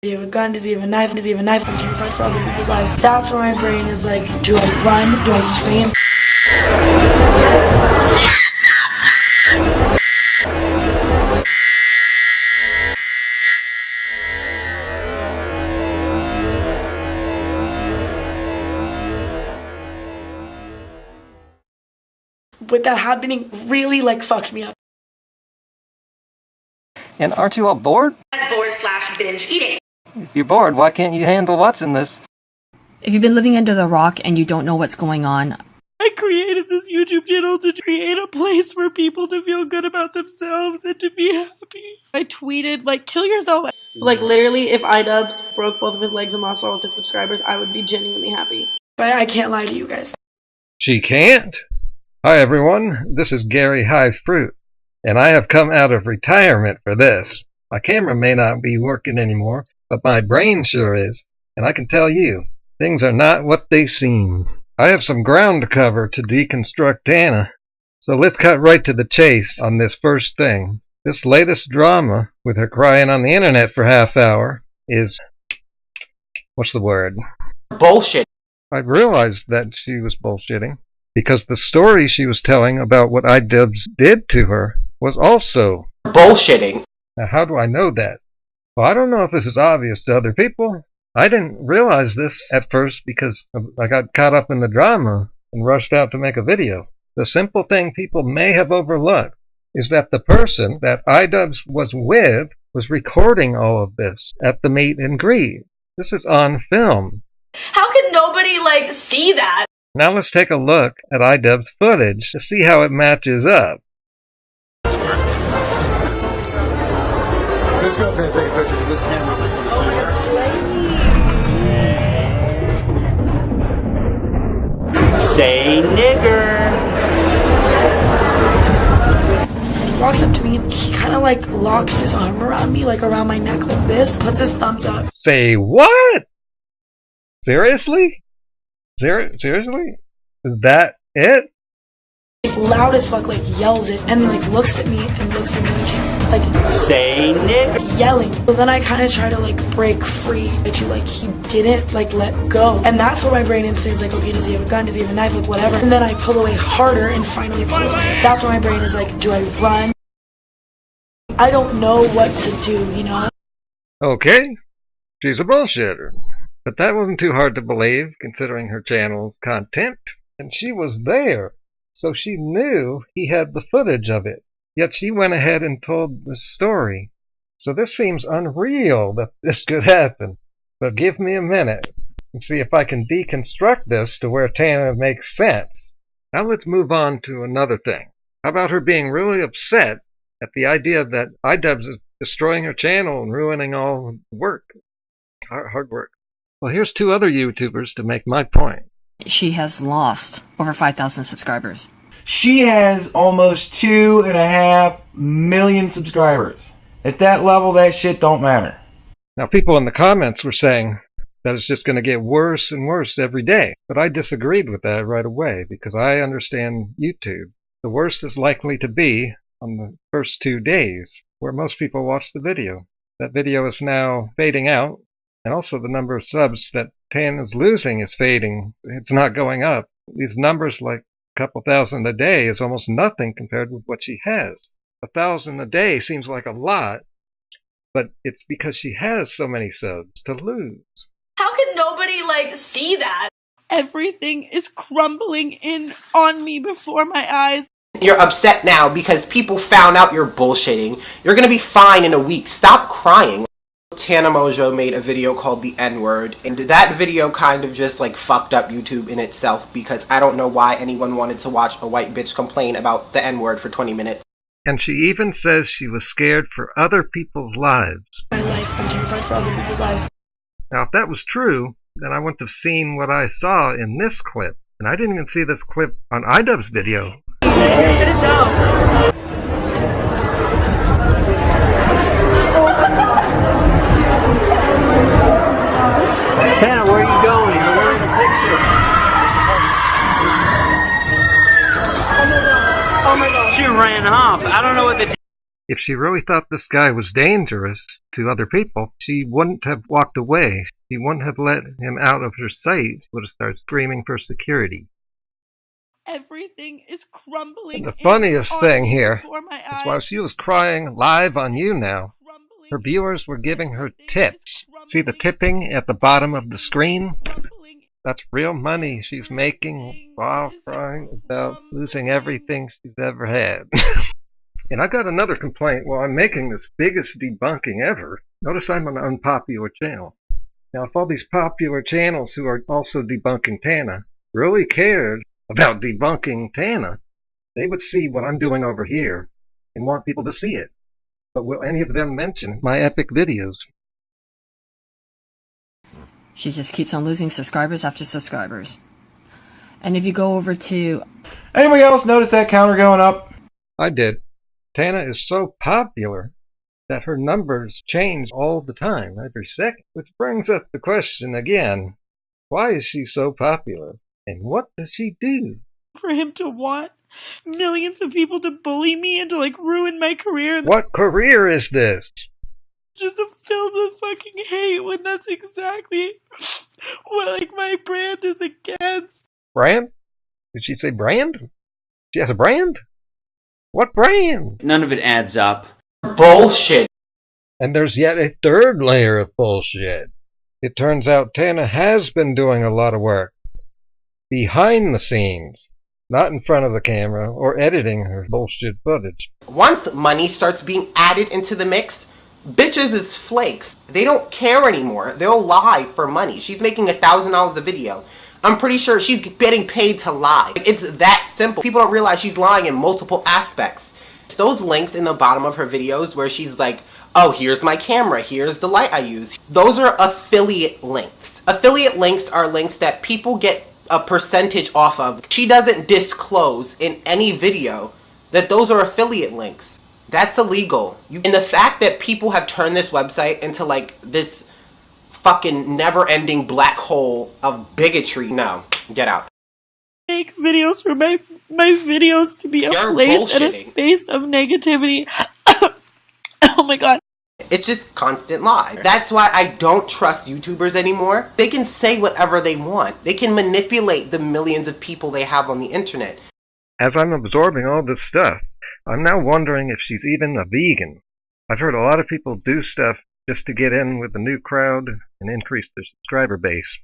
Does he have a gun? Does he have a knife? Does he have a knife? I'm terrified for other people's lives. That's where my brain is like, do I run? Do I scream? With that happening, really like fucked me up. And aren't you all bored? /binge-eating. If you're bored, why can't you handle watching this? If you've been living under the rock and you don't know what's going on, I created this YouTube channel to create a place for people to feel good about themselves and to be happy. I tweeted, like, kill yourself. Like, literally, if Idubbbz broke both of his legs and lost all of his subscribers, I would be genuinely happy. But I can't lie to you guys. She can't? Hi everyone, this is Gary High Fruit, and I have come out of retirement for this. My camera may not be working anymore, but my brain sure is, and I can tell you, things are not what they seem. I have some ground to cover to deconstruct Tana, so let's cut right to the chase on this first thing. This latest drama, with her crying on the internet for half hour, is... what's the word? Bullshit. I realized that she was bullshitting, because the story she was telling about what Idubbbz did to her was also bullshitting. Now, how do I know that? Well, I don't know if this is obvious to other people. I didn't realize this at first because I got caught up in the drama and rushed out to make a video. The simple thing people may have overlooked is that the person that Idubbbz was with was recording all of this at the meet and greet. This is on film. How could nobody, like, see that? Now let's take a look at Idubbbz footage to see how it matches up. Let's go up and take a picture because this camera's like for the future. Say nigger. He walks up to me and he kind of like locks his arm around me, like around my neck like this, puts his thumbs up. Say what? Seriously? Seriously? Is that it? Like, loud as fuck, like yells it, and like looks at me and looks at me like say nigger, yelling. So then I kind of try to like break free to like he didn't like let go, and that's where my brain instantly is like, okay, does he have a gun? Does he have a knife? Like whatever. And then I pull away harder and finally pull away. That's where my brain is like, do I run? I don't know what to do, you know? Okay, she's a bullshitter. But that wasn't too hard to believe, considering her channel's content. And she was there, so she knew he had the footage of it. Yet she went ahead and told the story. So this seems unreal that this could happen. But give me a minute and see if I can deconstruct this to where Tana makes sense. Now let's move on to another thing. How about her being really upset at the idea that Idubbbz is destroying her channel and ruining all work, hard work? Well, here's two other YouTubers to make my point. she has lost over 5,000 subscribers. She has almost 2.5 million subscribers. At that level, that shit don't matter. Now, people in the comments were saying that it's just going to get worse and worse every day. But I disagreed with that right away because I understand YouTube. The worst is likely to be on the first 2 days where most people watch the video. That video is now fading out, and also the number of subs that Tana is losing is fading. It's not going up. These numbers, like a couple thousand a day, is almost nothing compared with what she has. 1,000 a day seems like a lot, but it's because she has so many subs to lose. How could nobody, see that? Everything is crumbling in on me before my eyes. You're upset now because people found out you're bullshitting. You're gonna be fine in a week. Stop crying. Tana Mongeau made a video called The N-Word, and that video kind of just fucked up YouTube in itself, because I don't know why anyone wanted to watch a white bitch complain about the N-word for 20 minutes. And she even says she was scared for other people's lives. My life, I'm terrified for other people's lives. Now, if that was true, then I wouldn't have seen what I saw in this clip. And I didn't even see this clip on Idubbbz video. Get it down. Tana, where are you going? You're wearing a picture. Oh my god. She ran off. I don't know what the If she really thought this guy was dangerous to other people, she wouldn't have walked away. She wouldn't have let him out of her sight. She would have started screaming for security. Everything is crumbling. And the funniest thing here is is while she was crying live on You Now, her viewers were giving her tips. See the tipping at the bottom of the screen? That's real money she's making while crying about losing everything she's ever had. And I got another complaint while I'm making this biggest debunking ever. Notice I'm an unpopular channel. Now, if all these popular channels who are also debunking Tana really cared about debunking Tana, they would see what I'm doing over here and want people to see it. But will any of them mention my epic videos? She just keeps on losing subscribers after subscribers. And if you go over to... Anybody else notice that counter going up? I did. Tana is so popular that her numbers change all the time, every second. Which brings up the question again, why is she so popular? And what does she do? For him to want millions of people to bully me and to like ruin my career. What career is this? Just filled with fucking hate when that's exactly what like my brand is against. Brand? Did she say brand? She has a brand? What brand? None of it adds up. Bullshit. And there's yet a third layer of bullshit. It turns out Tana has been doing a lot of work behind the scenes, not in front of the camera or editing her bullshit footage. Once money starts being added into the mix, bitches is flakes. They don't care anymore. They'll lie for money. She's making $1,000 a video. I'm pretty sure she's getting paid to lie. It's that simple. People don't realize she's lying in multiple aspects. It's those links in the bottom of her videos where she's like, oh, here's my camera, here's the light I use. Those are affiliate links. Affiliate links are links that people get a percentage off of. She doesn't disclose in any video that those are affiliate links. That's illegal. And the fact that people have turned this website into like this fucking never-ending black hole of bigotry, no, get out. Make videos for my videos to be a place and a space of negativity. Oh my god. It's just constant lies. That's why I don't trust YouTubers anymore. They can say whatever they want. They can manipulate the millions of people they have on the internet. As I'm absorbing all this stuff, I'm now wondering if she's even a vegan. I've heard a lot of people do stuff just to get in with the new crowd and increase their subscriber base.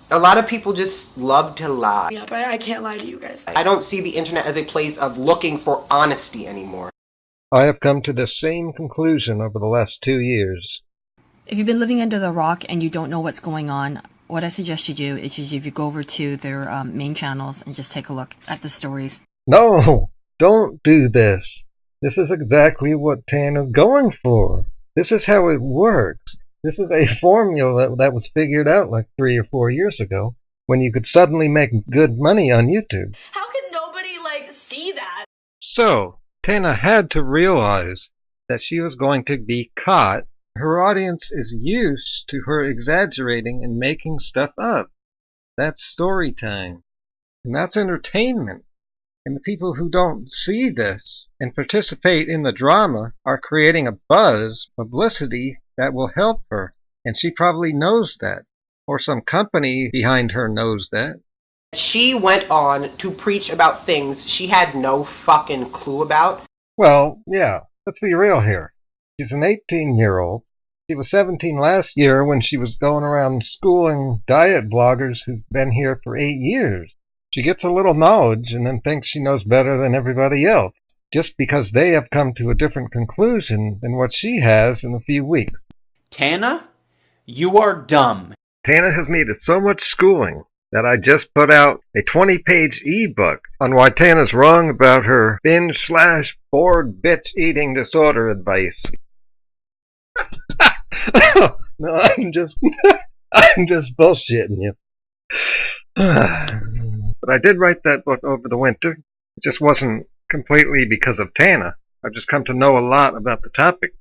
A lot of people just love to lie. Yeah, but I can't lie to you guys. I don't see the internet as a place of looking for honesty anymore. I have come to the same conclusion over the last 2 years. If you've been living under the rock and you don't know what's going on, what I suggest you do is if you go over to their main channels and just take a look at the stories. No! Don't do this! This is exactly what Tana's going for. This is how it works. This is a formula that was figured out like 3 or 4 years ago when you could suddenly make good money on YouTube. How could nobody, like, see that? So, Tana had to realize that she was going to be caught. Her audience is used to her exaggerating and making stuff up. That's story time. And that's entertainment. And the people who don't see this and participate in the drama are creating a buzz, publicity, that will help her. And she probably knows that. Or some company behind her knows that. She went on to preach about things she had no fucking clue about. Well, yeah, let's be real here. She's an 18-year-old. She was 17 last year when she was going around schooling diet bloggers who've been here for 8 years. She gets a little knowledge and then thinks she knows better than everybody else, just because they have come to a different conclusion than what she has in a few weeks. Tana, you are dumb. Tana has needed so much schooling that I just put out a 20-page ebook on why Tana's wrong about her binge/bored bitch-eating disorder advice. No, I'm just bullshitting you. But I did write that book over the winter. It just wasn't completely because of Tana. I've just come to know a lot about the topic.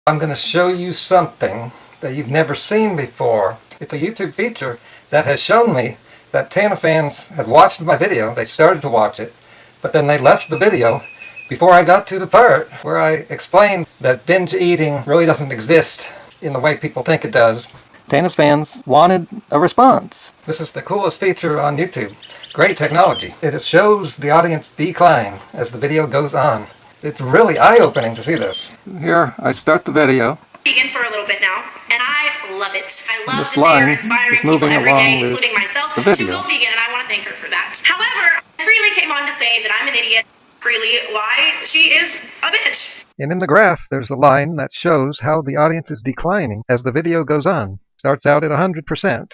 I'm going to show you something that you've never seen before. It's a YouTube feature that has shown me that Tana fans had watched my video. They started to watch it. But then they left the video before I got to the part where I explained that binge eating really doesn't exist in the way people think it does. Tana's fans wanted a response. This is the coolest feature on YouTube. Great technology. It shows the audience decline as the video goes on. It's really eye-opening to see this. Here, I start the video. Vegan for a little bit now, and I love it. I love This that they are line inspiring is people moving every along day, with including myself, the to video. go vegan, and I want to thank her for that. However, I freely came on to say that I'm an idiot. Freely, why? She is a bitch. And in the graph, there's a line that shows how the audience is declining as the video goes on. Starts out at 100%,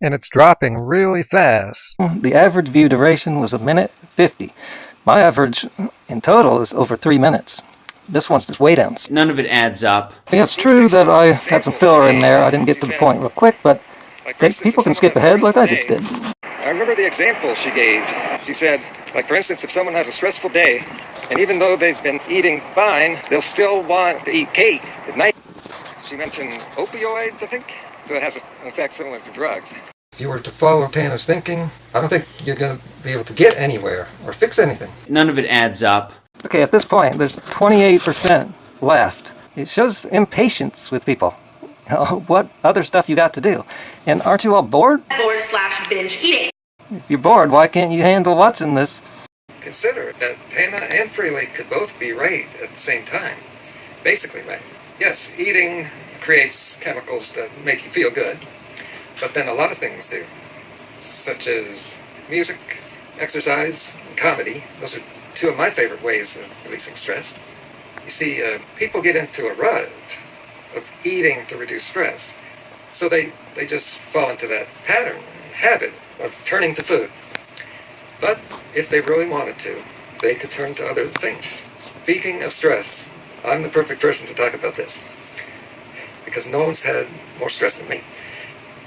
and it's dropping really fast. The average view duration was 1:50. My average in total is over 3 minutes. This one's just way down. None of it adds up. Yeah, it's true that I had some filler in there. I didn't get to the point real quick, but people can skip ahead like I just did. I remember the example she gave. She said, like for instance, if someone has a stressful day, and even though they've been eating fine, they'll still want to eat cake at night. She mentioned opioids, I think, so it has an effect similar to drugs. If you were to follow Tana's thinking, I don't think you're going to be able to get anywhere or fix anything. None of it adds up. Okay, at this point, there's 28% left. It shows impatience with people. What other stuff you got to do? And aren't you all bored? Bored/binge eating. If you're bored, why can't you handle watching this? Consider that Tana and Freely could both be right at the same time. Basically right. Yes, eating creates chemicals that make you feel good, but then a lot of things do, such as music, exercise, and comedy. Those are two of my favorite ways of releasing stress. You see, people get into a rut of eating to reduce stress, so they just fall into that pattern, habit of turning to food. But if they really wanted to, they could turn to other things. Speaking of stress, I'm the perfect person to talk about this, because no one's had more stress than me.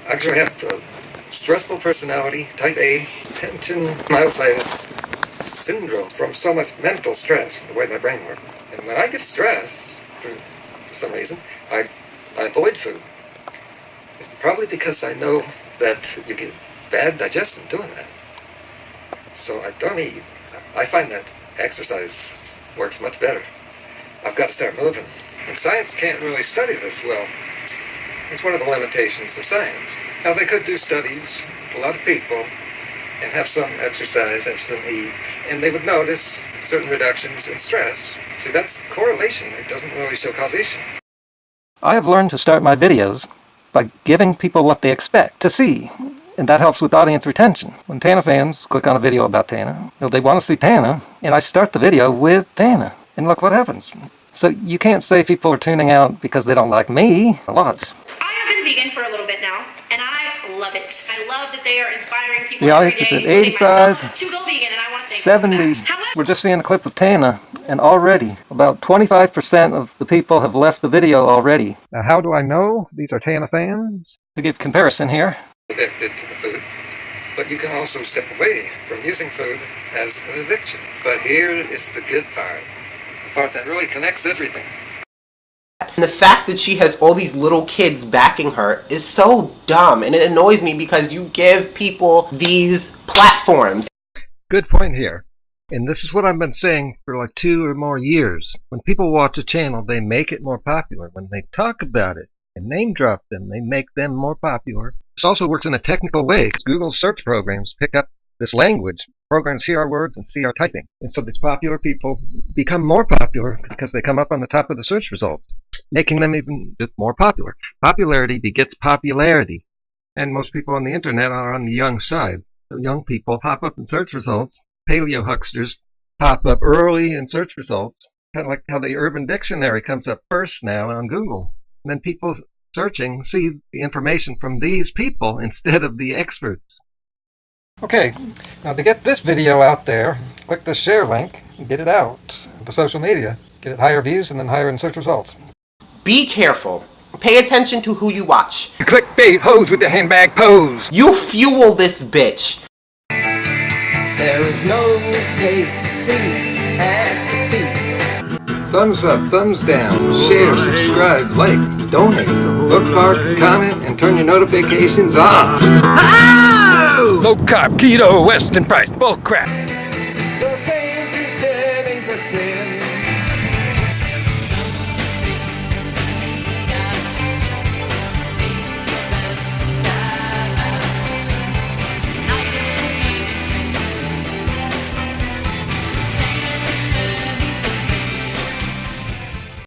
I actually have a stressful personality, type A, tension myositis syndrome from so much mental stress, the way my brain works. And when I get stressed, for some reason, I avoid food. It's probably because I know that you get bad digestion doing that. So I don't eat. I find that exercise works much better. I've got to start moving. And science can't really study this well. It's one of the limitations of science. Now, they could do studies with a lot of people and have some exercise, have some eat, and they would notice certain reductions in stress. See, that's correlation. It doesn't really show causation. I have learned to start my videos by giving people what they expect to see, and that helps with audience retention. When Tana fans click on a video about Tana, they want to see Tana, and I start the video with Tana, and look what happens. So you can't say people are tuning out because they don't like me. Watch. I have been vegan for a little bit now, and I love it. I love that they are inspiring people The every audience day, is at including 85, myself, to go vegan, and I want to thank them for 70. that. However, We're just seeing a clip of Tana, and already about 25% of the people have left the video already. Now, how do I know these are Tana fans? To give comparison here, addicted to the food, but you can also step away from using food as an addiction. But here is the good part, the part that really connects everything. And the fact that she has all these little kids backing her is so dumb, and it annoys me because you give people these platforms. Good point here. And this is what I've been saying for like 2 or more years. When people watch a channel, they make it more popular. When they talk about it and name drop them, they make them more popular. This also works in a technical way. Google search programs pick up this language. Programs hear our words and see our typing. And so these popular people become more popular because they come up on the top of the search results, making them even more popular. Popularity begets popularity. And most people on the internet are on the young side. So young people pop up in search results. Paleo hucksters pop up early in search results. Kind of like how the Urban Dictionary comes up first now on Google. And then people searching see the information from these people instead of the experts. Okay, now to get this video out there, click the share link and get it out. The social media. Get it higher views and then higher in search results. Be careful. Pay attention to who you watch. Clickbait hoes with the handbag pose. You fuel this bitch. There is no safe seat at the feast. Thumbs up, thumbs down, share, subscribe, like, donate, bookmark, comment, and turn your notifications on. Oh! Low carb, keto, Western price, bull crap.